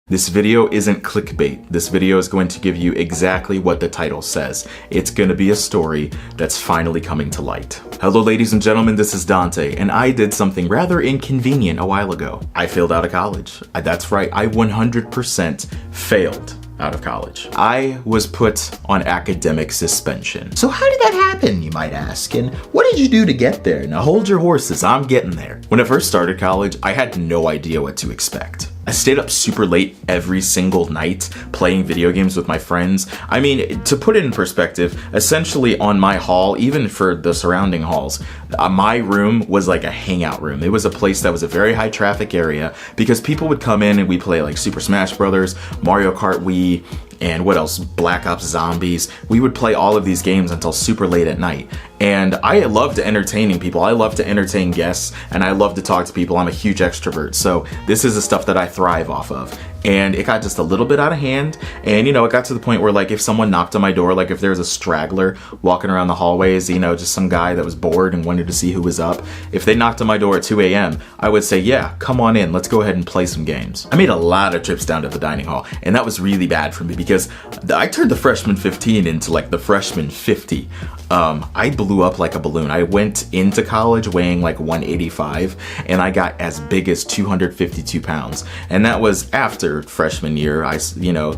This video isn't clickbait. This video is going to give you exactly what the title says. It's gonna be a story that's finally coming to light. Hello ladies and gentlemen, this is Dante, and I did something rather inconvenient a while ago. I failed out of college. That's right, I 100% failed out of college. I was put on academic suspension. So how did that happen, you might ask? And what did you do to get there? Now hold your horses, I'm getting there. When I first started college, I had no idea what to expect. I stayed up super late every single night playing video games with my friends. I mean, to put it in perspective, essentially on my hall, even for the surrounding halls, my room was like a hangout room. It was a place that was a very high traffic area because people would come in and we play like Super Smash Brothers, Mario Kart Wii, and what else? Black Ops Zombies. We would play all of these games until super late at night. And I loved entertaining people. I love to entertain guests and I love to talk to people. I'm a huge extrovert. So this is the stuff that I thrive off of. And it got just a little bit out of hand. And you know, it got to the point where like if someone knocked on my door, like if there was a straggler walking around the hallways, you know, just some guy that was bored and wanted to see who was up. If they knocked on my door at 2 a.m., I would say, yeah, come on in. Let's go ahead and play some games. I made a lot of trips down to the dining hall and that was really bad for me because I turned the freshman 15 into like the freshman 50. I blew up like a balloon. I went into college weighing like 185 and I got as big as 252 pounds. And that was after freshman year.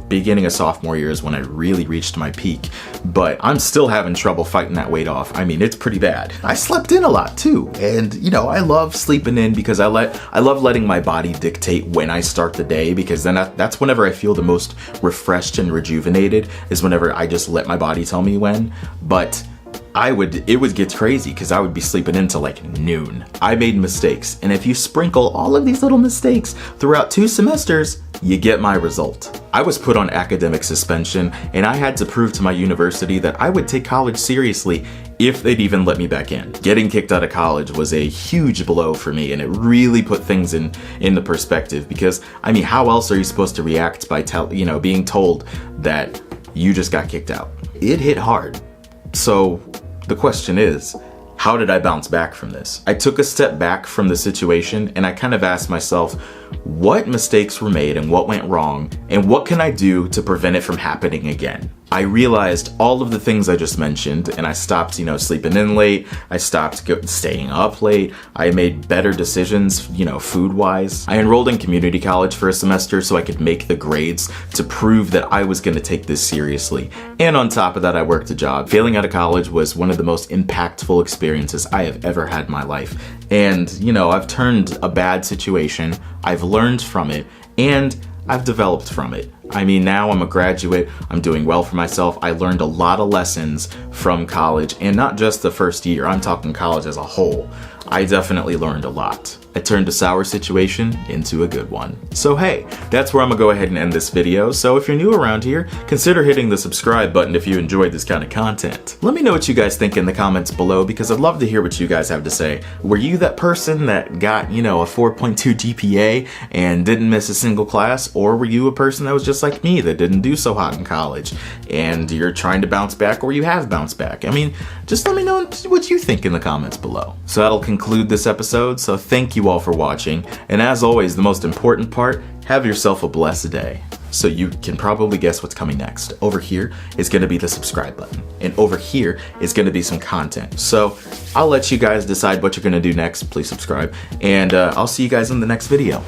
Beginning of sophomore year is when I really reached my peak, but I'm still having trouble fighting that weight off. I mean, it's pretty bad. I slept in a lot too. And you know, I love sleeping in because I love letting my body dictate when I start the day, because then that's whenever I feel the most refreshed and rejuvenated, is whenever I just let my body tell me when. But it would get crazy because I would be sleeping until like noon. I made mistakes, and if you sprinkle all of these little mistakes throughout 2 semesters, you get my result. I was put on academic suspension, and I had to prove to my university that I would take college seriously if they'd even let me back in. Getting kicked out of college was a huge blow for me, and it really put things into perspective, because I mean, how else are you supposed to react by being told that you just got kicked out? It hit hard. So the question is, how did I bounce back from this? I took a step back from the situation and I kind of asked myself, what mistakes were made and what went wrong, and what can I do to prevent it from happening again? I realized all of the things I just mentioned, and I stopped, sleeping in late. I stopped staying up late. I made better decisions, food-wise. I enrolled in community college for a semester so I could make the grades to prove that I was going to take this seriously. And on top of that, I worked a job. Failing out of college was one of the most impactful experiences I have ever had in my life. And, I've turned a bad situation, I've learned from it, and I've developed from it. I mean, now I'm a graduate, I'm doing well for myself. I learned a lot of lessons from college, and not just the first year, I'm talking college as a whole. I definitely learned a lot. I turned a sour situation into a good one. So hey, that's where I'm gonna go ahead and end this video. So if you're new around here, consider hitting the subscribe button if you enjoyed this kind of content. Let me know what you guys think in the comments below, because I'd love to hear what you guys have to say. Were you that person that got, a 4.2 GPA and didn't miss a single class? Or were you a person that was just like me that didn't do so hot in college and you're trying to bounce back, or you have bounced back? I mean, just let me know what you think in the comments below. So that'll conclude this episode. So thank you all for watching. And as always, the most important part, have yourself a blessed day. So you can probably guess what's coming next. Over here is going to be the subscribe button. And over here is going to be some content. So I'll let you guys decide what you're going to do next. Please subscribe. And I'll see you guys in the next video.